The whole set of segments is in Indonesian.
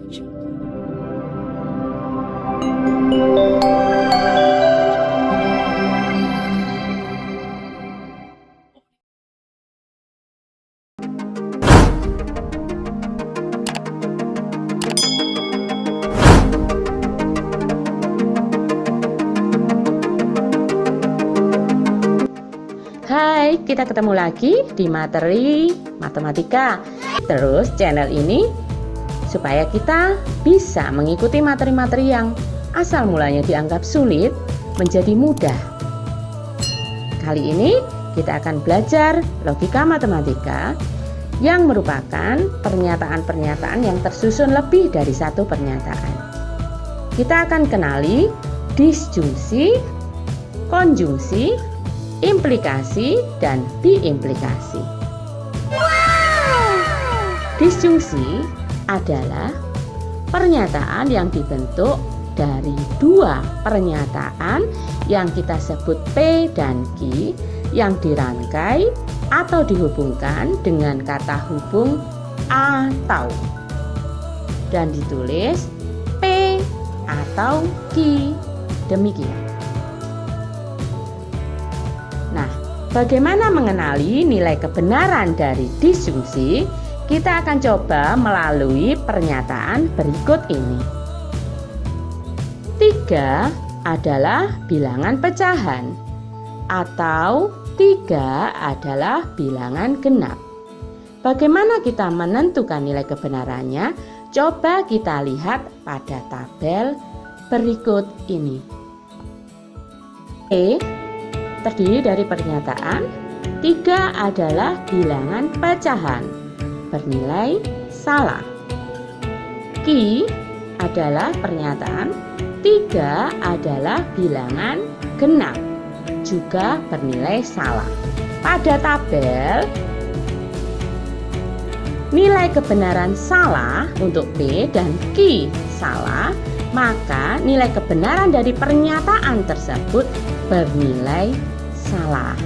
Hai, kita ketemu lagi di materi matematika. Terus channel ini supaya kita bisa mengikuti materi-materi yang asal mulanya dianggap sulit menjadi mudah. Kali ini kita akan belajar logika matematika yang merupakan pernyataan-pernyataan yang tersusun lebih dari satu pernyataan. Kita akan kenali disjungsi, konjungsi, implikasi, dan biimplikasi. Disjungsi adalah pernyataan yang dibentuk dari dua pernyataan yang kita sebut P dan Q yang dirangkai atau dihubungkan dengan kata hubung atau dan ditulis P atau Q, demikian. Nah, bagaimana mengenali nilai kebenaran dari disjungsi? Kita akan coba melalui pernyataan berikut ini. 3 adalah bilangan pecahan atau 3 adalah bilangan genap. Bagaimana kita menentukan nilai kebenarannya? Coba kita lihat pada tabel berikut ini. Terdiri dari pernyataan 3 adalah bilangan pecahan bernilai salah. Q adalah pernyataan 3 adalah bilangan genap juga bernilai salah. Pada tabel nilai kebenaran salah untuk P dan Q salah, maka nilai kebenaran dari pernyataan tersebut bernilai salah.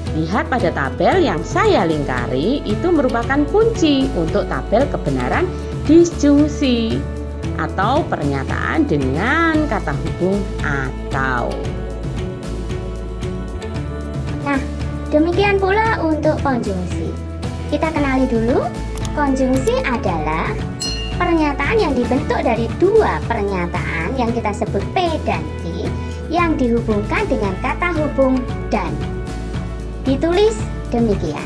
Lihat pada tabel yang saya lingkari, itu merupakan kunci untuk tabel kebenaran disjungsi atau pernyataan dengan kata hubung atau. Nah, demikian pula untuk konjungsi. Kita kenali dulu, konjungsi adalah pernyataan yang dibentuk dari dua pernyataan yang kita sebut P dan Q yang dihubungkan dengan kata hubung dan. Ditulis demikian.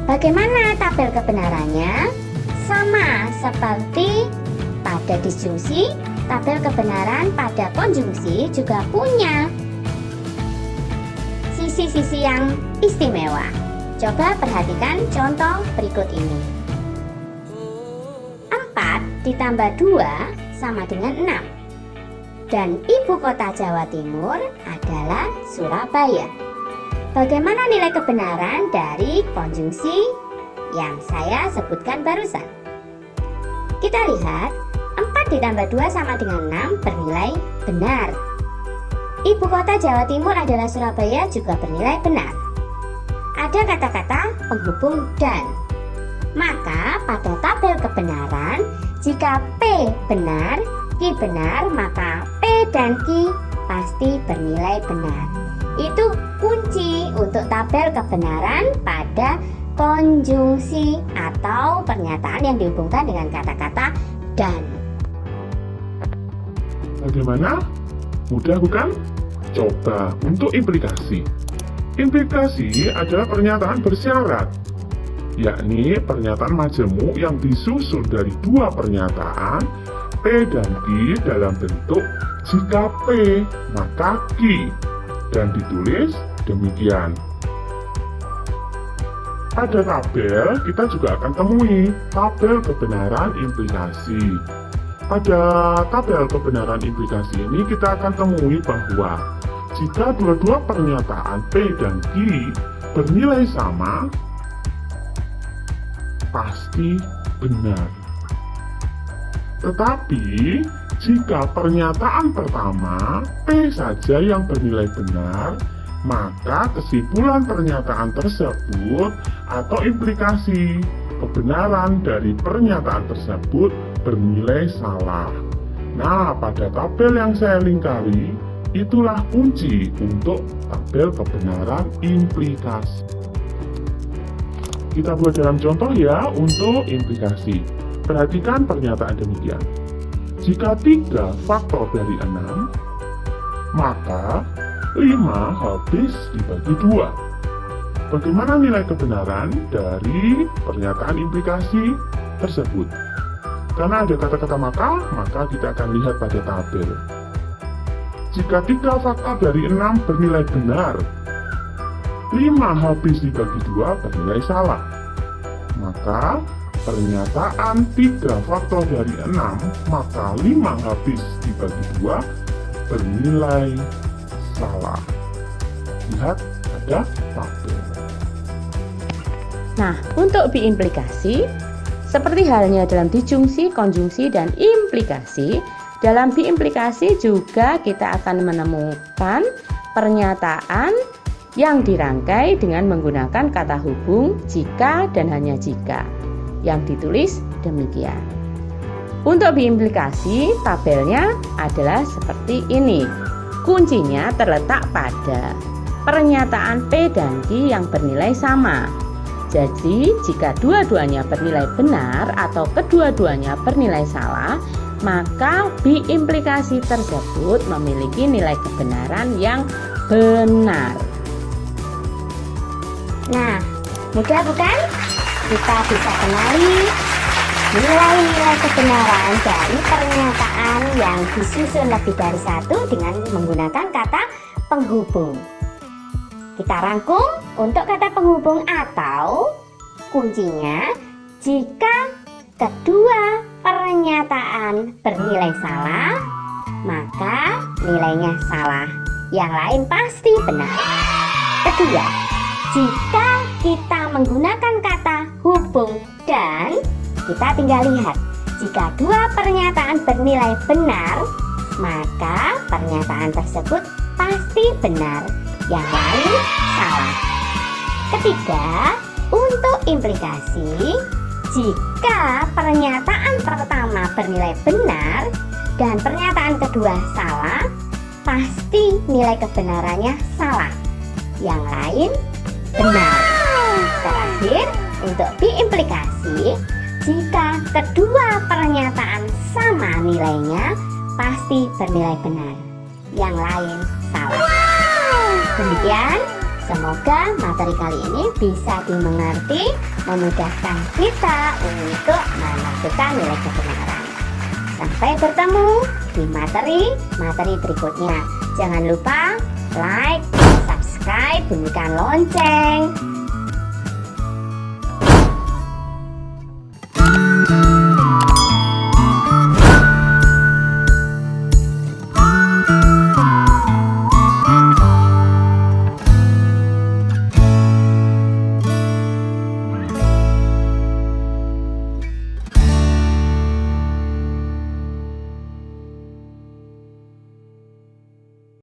Bagaimana tabel kebenarannya? Sama seperti pada disjungsi, tabel kebenaran pada konjungsi juga punya sisi-sisi yang istimewa. Coba perhatikan contoh berikut ini. 4 ditambah 2 sama dengan 6. Dan ibu kota Jawa Timur adalah Surabaya. Bagaimana nilai kebenaran dari konjungsi yang saya sebutkan barusan? Kita lihat, 4 ditambah 2 sama dengan 6 bernilai benar. Ibu kota Jawa Timur adalah Surabaya juga bernilai benar. Ada kata-kata penghubung dan. Maka pada tabel kebenaran, jika P benar, Q benar, maka P dan Q pasti bernilai benar. Itu kunci untuk tabel kebenaran pada konjungsi atau pernyataan yang dihubungkan dengan kata-kata dan. Bagaimana? Mudah bukan? Coba untuk implikasi. Implikasi adalah pernyataan bersyarat, yakni pernyataan majemuk yang disusun dari dua pernyataan P dan Q dalam bentuk jika P maka Q dan ditulis demikian. Pada tabel kita juga akan temui tabel kebenaran implikasi. Pada tabel kebenaran implikasi ini kita akan temui bahwa jika dua-dua pernyataan P dan Q bernilai sama, pasti benar. Tetapi jika pernyataan pertama P saja yang bernilai benar, maka kesimpulan pernyataan tersebut atau implikasi kebenaran dari pernyataan tersebut bernilai salah. Nah, pada tabel yang saya lingkari, itulah kunci untuk tabel kebenaran implikasi. Kita buat dalam contoh ya untuk implikasi. Perhatikan pernyataan demikian. Jika 3 faktor dari 6, maka 5 habis dibagi 2. Bagaimana nilai kebenaran dari pernyataan implikasi tersebut? Karena ada kata-kata maka kita akan lihat pada tabel. Jika 3 faktor dari 6 bernilai benar, 5 habis dibagi 2 bernilai salah. Maka pernyataan 3 faktor dari 6 maka 5 habis dibagi 2 bernilai salah. Lihat ada tabel. Nah, untuk biimplikasi, seperti halnya dalam dijungsi, konjungsi, dan implikasi, dalam biimplikasi juga kita akan menemukan pernyataan yang dirangkai dengan menggunakan kata hubung jika dan hanya jika, yang ditulis demikian. Untuk biimplikasi, tabelnya adalah seperti ini. Kuncinya terletak pada pernyataan P dan Q yang bernilai sama. Jadi, jika dua-duanya bernilai benar atau kedua-duanya bernilai salah, maka biimplikasi tersebut memiliki nilai kebenaran yang benar. Nah, mudah bukan? Kita bisa kenali nilai-nilai kebenaran dari pernyataan yang disusun lebih dari satu dengan menggunakan kata penghubung. Kita rangkum untuk kata penghubung atau kuncinya jika kedua pernyataan bernilai salah, maka nilainya salah. Yang lain pasti benar. Kedua, jika kita menggunakan kata hubung dan kita tinggal lihat, jika dua pernyataan bernilai benar, maka pernyataan tersebut pasti benar, yang lain salah. Ketiga, untuk implikasi, jika pernyataan pertama bernilai benar dan pernyataan kedua salah, pasti nilai kebenarannya salah, yang lain benar. Terakhir, untuk diimplikasi, jika kedua pernyataan sama nilainya, pasti bernilai benar, yang lain salah. Demikian, semoga materi kali ini bisa dimengerti, memudahkan kita untuk menentukan nilai kebenaran. Sampai bertemu di materi berikutnya. Jangan lupa like, subscribe, bunyikan lonceng.